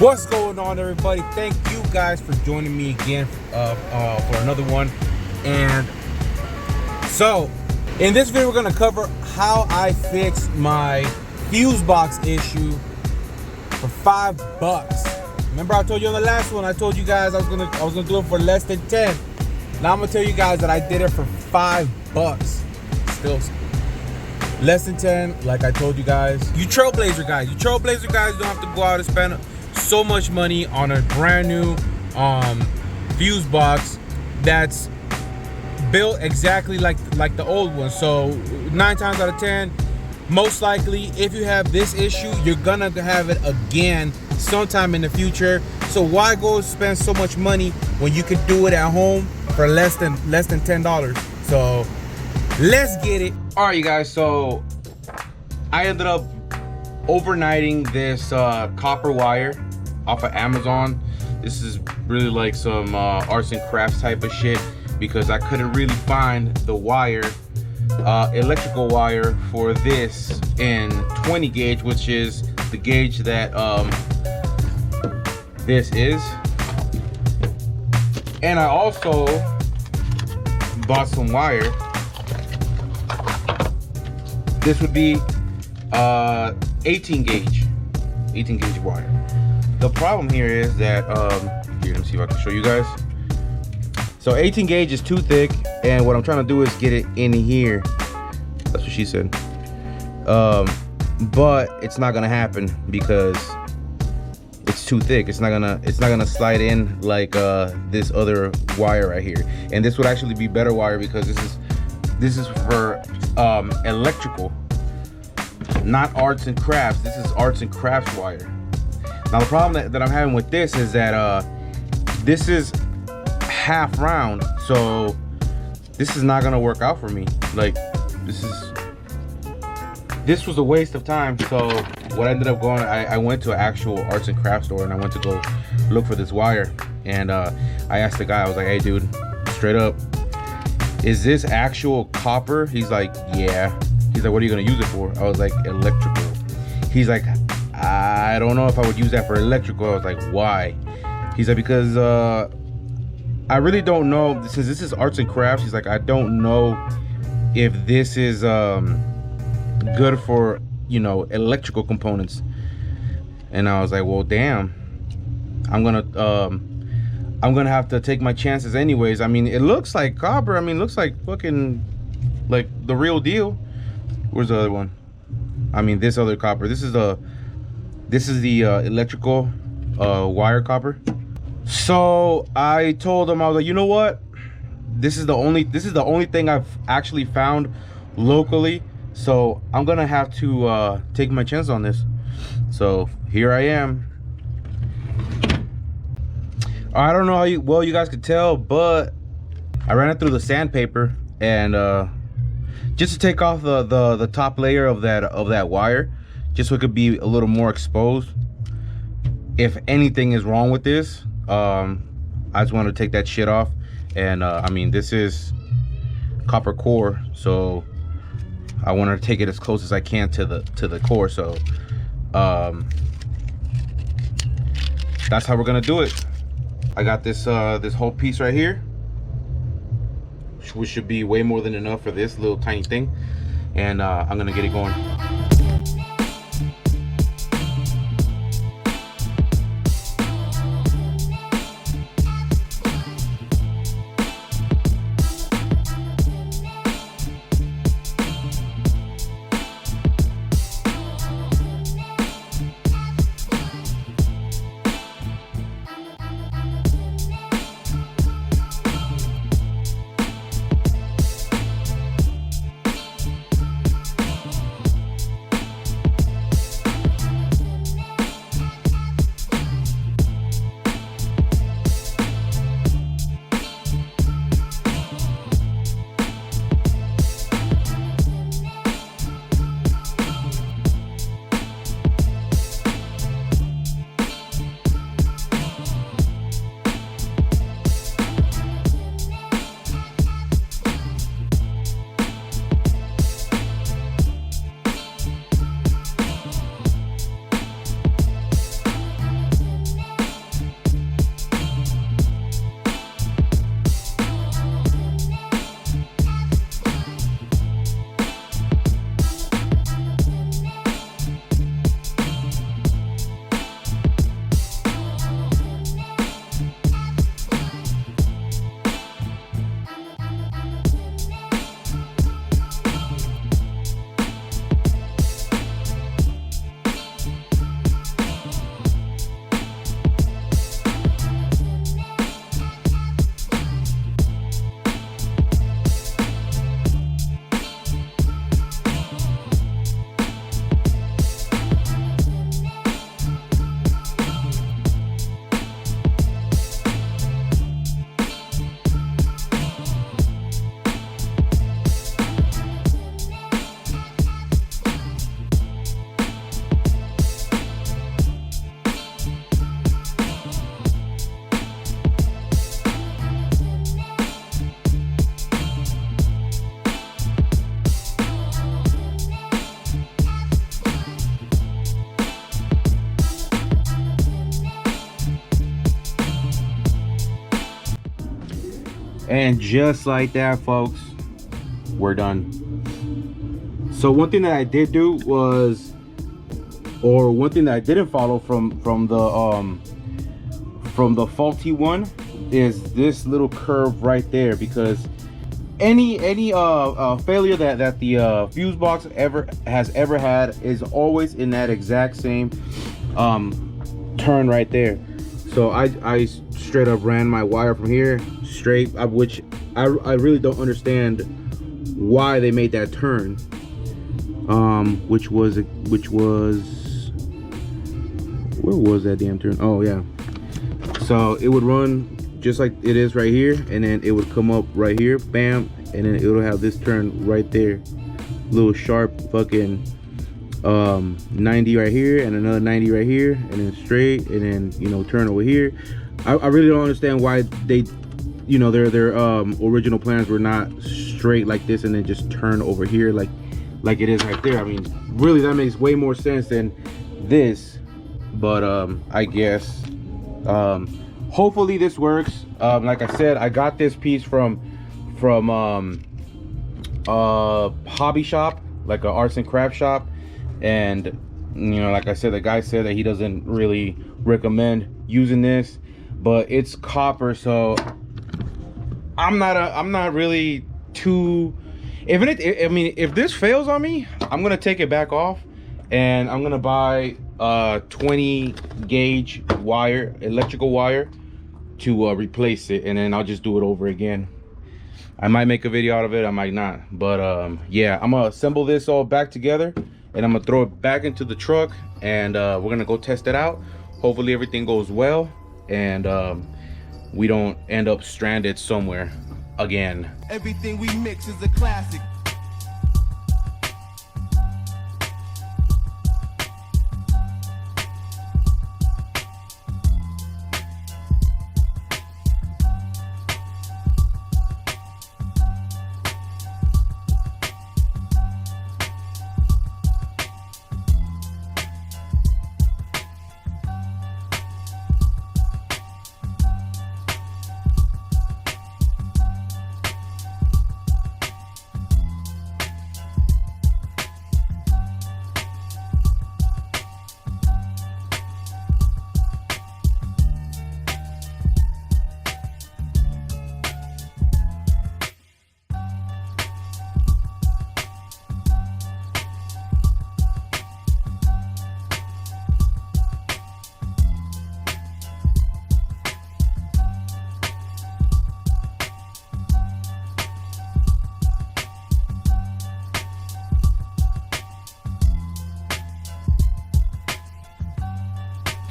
What's going on, everybody? Thank you guys for joining me again for another one. And so in this video we're going to cover how I fixed my fuse box issue for $5. Remember I told you on the last one, I told you guys I was gonna do it for less than 10. Now I'm gonna tell you guys that I did it for $5. Still less than 10, like I told you guys. You Trailblazer guys don't have to go out and spend so much money on a brand new fuse box that's built exactly like the old one. So 9 times out of 10, most likely if you have this issue, you're gonna have it again sometime in the future. So why go spend so much money when you could do it at home for less than $10? So let's get it. All right, you guys, so I ended up overnighting this copper wire off of Amazon. This is really like some arts and crafts type of shit, because I couldn't really find the wire, electrical wire for this in 20 gauge, which is the gauge that this is. And I also bought some wire. This would be 18 gauge wire. The problem here is that here, let me see if I can show you guys. So 18 gauge is too thick, and what I'm trying to do is get it in here. That's what she said. But it's not gonna happen because it's too thick. It's not gonna slide in like this other wire right here. And this would actually be better wire, because this is for electrical, not arts and crafts. This is arts and crafts wire. Now the problem that I'm having with this is that this is half round, so this is not gonna work out for me. Like this was a waste of time. So what I ended up going, I went to an actual arts and crafts store, and I went to go look for this wire. And I asked the guy, I was like, hey dude, straight up, is this actual copper? He's like, yeah. He's like, what are you gonna use it for? I was like, electrical. He's like, I don't know if I would use that for electrical. I was like, why? He's like, because I really don't know, since this is arts and crafts. He's like, I don't know if this is good for, you know, electrical components. And I was like, well damn, I'm gonna have to take my chances anyways. I mean, it looks like copper. I mean, it looks like fucking like the real deal. Where's the other one? I mean, this other copper. This is the electrical wire copper. So I told him, I was like, you know what? This is the only thing I've actually found locally. So I'm gonna have to take my chance on this. So here I am. I don't know how well you guys could tell, but I ran it through the sandpaper, and just to take off the top layer of that wire, just so it could be a little more exposed. If anything is wrong with this, I just want to take that shit off. And I mean, this is copper core, so I want to take it as close as I can to the core. So that's how we're gonna do it. I got this this whole piece right here, which should be way more than enough for this little tiny thing. And I'm gonna get it going. And just like that, folks, we're done. So one thing that I did do was, or one thing that I didn't follow from the faulty one, is this little curve right there, because any failure that the fuse box has ever had is always in that exact same turn right there. So I straight up ran my wire from here straight, which I really don't understand why they made that turn. Which was where was that damn turn? Oh yeah. So it would run just like it is right here, and then it would come up right here, bam, and then it'll have this turn right there, little sharp fucking 90 right here, and another 90 right here, and then straight, and then, you know, turn over here. I really don't understand why they, you know, their original plans were not straight like this and then just turn over here like it is right there. I mean, really, that makes way more sense than this. But I guess hopefully this works. Like I said, I got this piece from hobby shop, like a arts and craft shop, and you know, like I said, the guy said that he doesn't really recommend using this, but it's copper, so I'm not really too, I mean, if this fails on me, I'm gonna take it back off, and I'm gonna buy 20 gauge wire, electrical wire, to replace it, and then I'll just do it over again. I might make a video out of it, I might not, but yeah, I'm gonna assemble this all back together, and I'm gonna throw it back into the truck, and we're gonna go test it out. Hopefully everything goes well, and we don't end up stranded somewhere again. Everything we mix is a classic.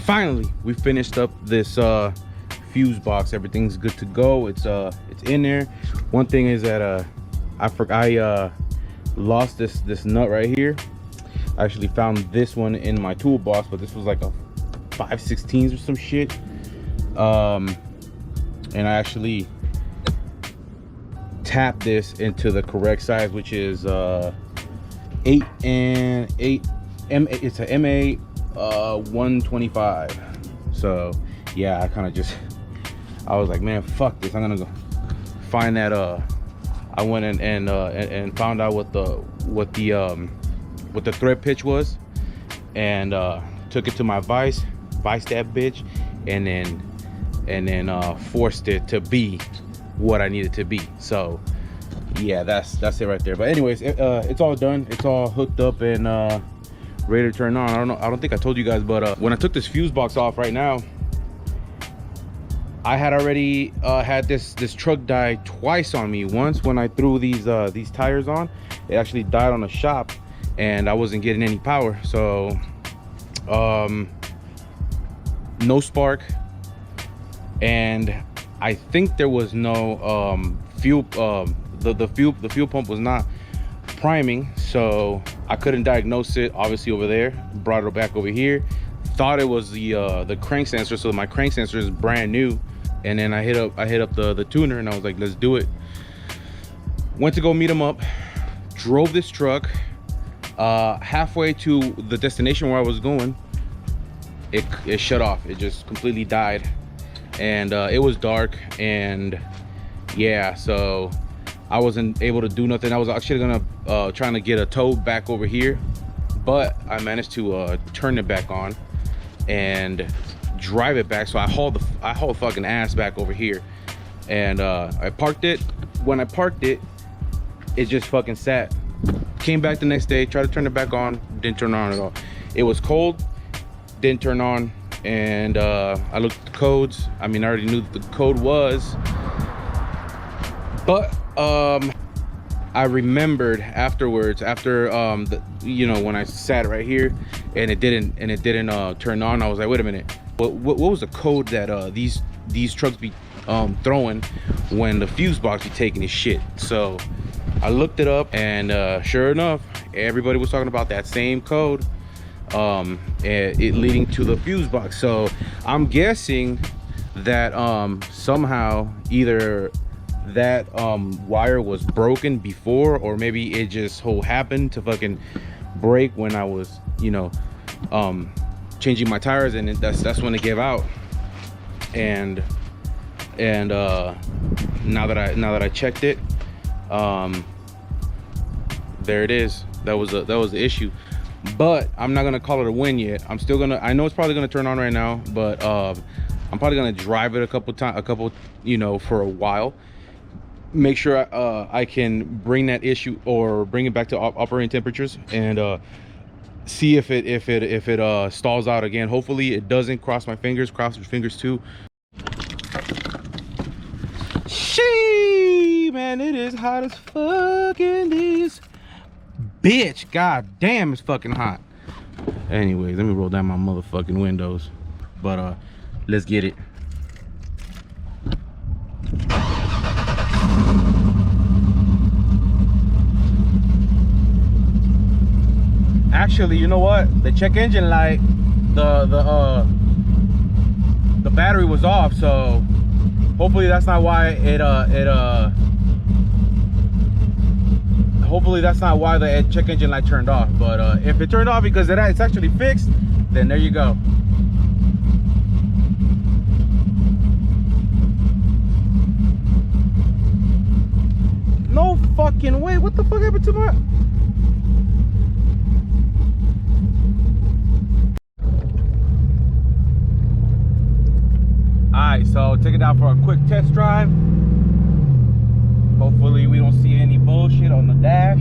Finally, we finished up this fuse box. Everything's good to go. It's in there. One thing is that I lost this nut right here. I actually found this one in my toolbox, but this was like a 5/16 or some shit. And I actually tapped this into the correct size, which is 8 and 8 it's a MA 125. So yeah, I was like, man, fuck this, I'm gonna go find that. I went and found out what the thread pitch was, and took it to my vise that bitch, and then forced it to be what I needed to be. So yeah, that's it right there. But anyways, it's all done, it's all hooked up and ready to turn on. I don't think I told you guys, but when I took this fuse box off right now, I had already had this truck die twice on me. Once when I threw these tires on, it actually died on the shop, and I wasn't getting any power. So no spark, and I think there was no fuel. The fuel pump was not priming, so I couldn't diagnose it. Obviously over there, brought it back over here, thought it was the crank sensor. So my crank sensor is brand new, and then I hit up the tuner, and I was like, let's do it. Went to go meet him up, drove this truck halfway to the destination where I was going, it shut off. It just completely died, and it was dark, and yeah, so I wasn't able to do nothing. I was actually gonna trying to get a tow back over here, but I managed to turn it back on and drive it back. So I hauled fucking ass back over here, and I parked it. When I parked it, it just fucking sat. Came back the next day, tried to turn it back on, didn't turn on at all. It was cold, didn't turn on, and I looked at the codes. I mean, I already knew what the code was, but I remembered afterwards, after you know, when I sat right here and it didn't turn on. I was like, wait a minute, what was the code that these trucks be throwing when the fuse box be taking his shit? So I looked it up, and sure enough, everybody was talking about that same code, it leading to the fuse box. So I'm guessing that somehow either that wire was broken before, or maybe it just so happened to fucking break when I was, you know, changing my tires, and that's when it gave out. And now that I checked it, there it is. That was the issue. But I'm not gonna call it a win yet. I'm still gonna, I know it's probably gonna turn on right now, but I'm probably gonna drive it a couple, you know, for a while, make sure I can bring that issue or bring it back to operating temperatures, and see if it stalls out again. Hopefully it doesn't. Cross my fingers. Cross your fingers too. Shee, man, it is hot as fuck in this bitch. God damn, it's fucking hot. Anyways, let me roll down my motherfucking windows. But let's get it. Actually, you know what? The check engine light, the battery was off, so hopefully that's not why hopefully that's not why the check engine light turned off. But if it turned off because of that, it's actually fixed, then there you go. No fucking way. What the fuck happened to my... Alright, so take it out for a quick test drive. Hopefully we don't see any bullshit on the dash.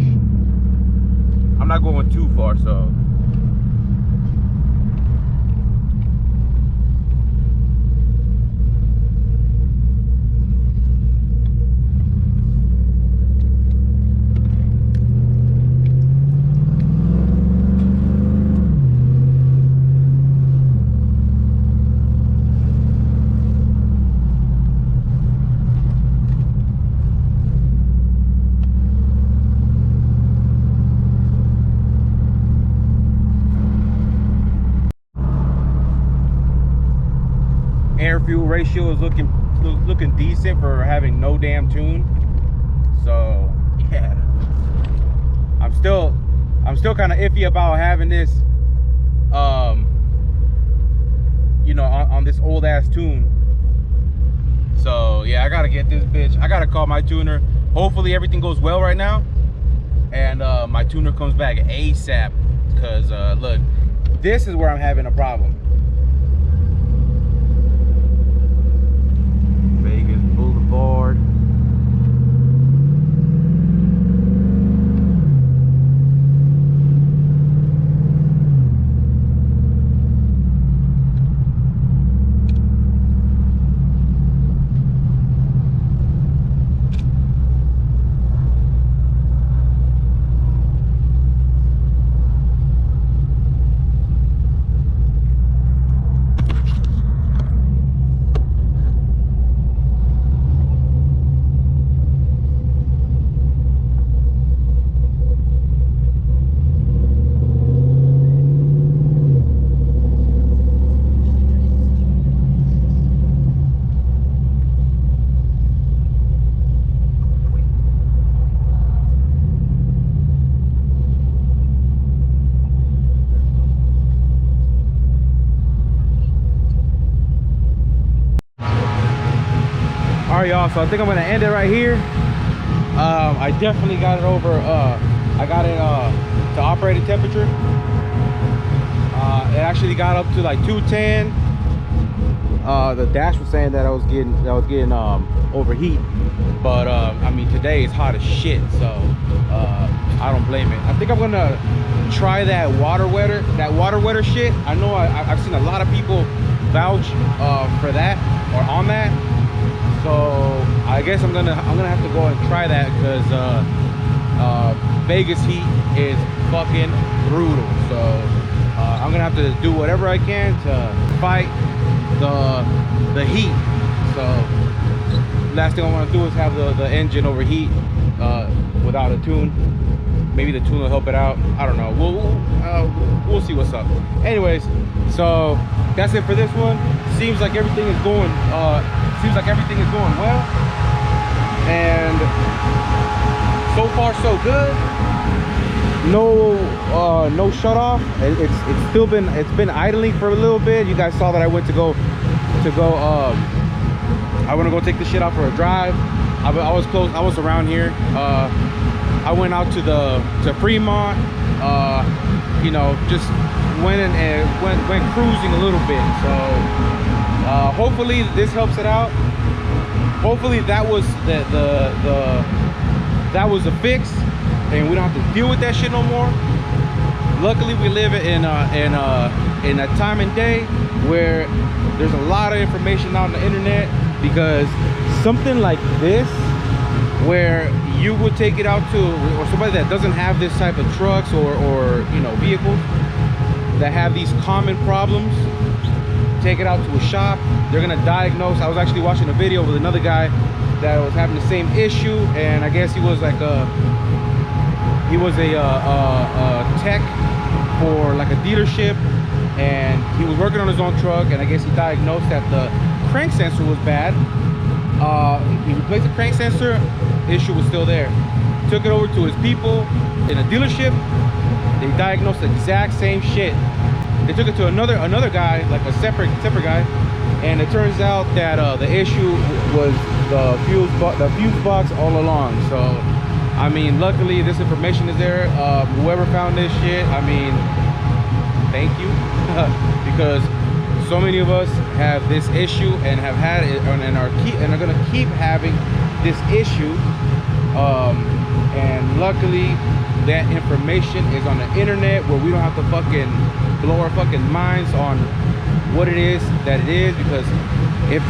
I'm not going too far, so... air fuel ratio is looking decent for having no damn tune. So yeah, I'm still kind of iffy about having this you know, on this old ass tune. So yeah, I gotta get this bitch. I gotta call my tuner. Hopefully everything goes well right now, and my tuner comes back ASAP, because look, this is where I'm having a problem. Boulevard. right, y'all, so I think I'm gonna end it right here. I definitely got it over, I got it to operating temperature. It actually got up to like 210. The dash was saying that I was getting overheat, but I mean, today is hot as shit, so I don't blame it. I think I'm gonna try that water wetter shit. I know I've seen a lot of people vouch for that or on that, so I guess I'm gonna have to go and try that, because Vegas heat is fucking brutal. So I'm gonna have to do whatever I can to fight the heat. So last thing I want to do is have the engine overheat without a tune. Maybe the tune will help it out. I don't know. We'll see what's up. Anyways, so that's it for this one. Seems like everything is going well, and so far so good. No shut off. It's been idling for a little bit. You guys saw that I went to go I want to go take this shit out for a drive. I was close. I was around here. I went out to Fremont. You know, just went cruising a little bit. So hopefully this helps it out. Hopefully that was that was a fix, and we don't have to deal with that shit no more. Luckily, we live in a time and day where there's a lot of information out on the internet, because something like this, where you would take it out to, or somebody that doesn't have this type of trucks or you know, vehicles that have these common problems, take it out to a shop. They're gonna diagnose. I was actually watching a video with another guy that was having the same issue, and I guess he was like a tech for like a dealership, and he was working on his own truck, and I guess he diagnosed that the crank sensor was bad. He replaced the crank sensor, issue was still there. Took it over to his people in a dealership. They diagnosed the exact same shit. They took it to another guy, like a separate guy, and it turns out that the issue was the fuse box all along. So I mean, luckily this information is there. Whoever found this shit, I mean, thank you. Because so many of us have this issue and have had it, and are gonna keep having this issue. And luckily that information is on the internet, where we don't have to fucking blow our fucking minds on what it is that it is. Because if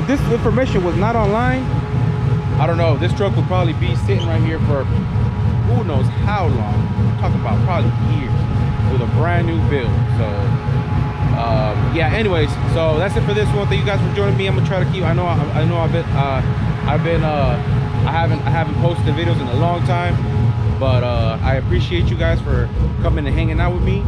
this information was not online, I don't know, this truck would probably be sitting right here for who knows how long. I'm talking about probably years, with a brand new build. So yeah, anyways, so that's it for this one. Thank you guys for joining me. I'm gonna try to keep, I haven't posted videos in a long time, but I appreciate you guys for coming and hanging out with me.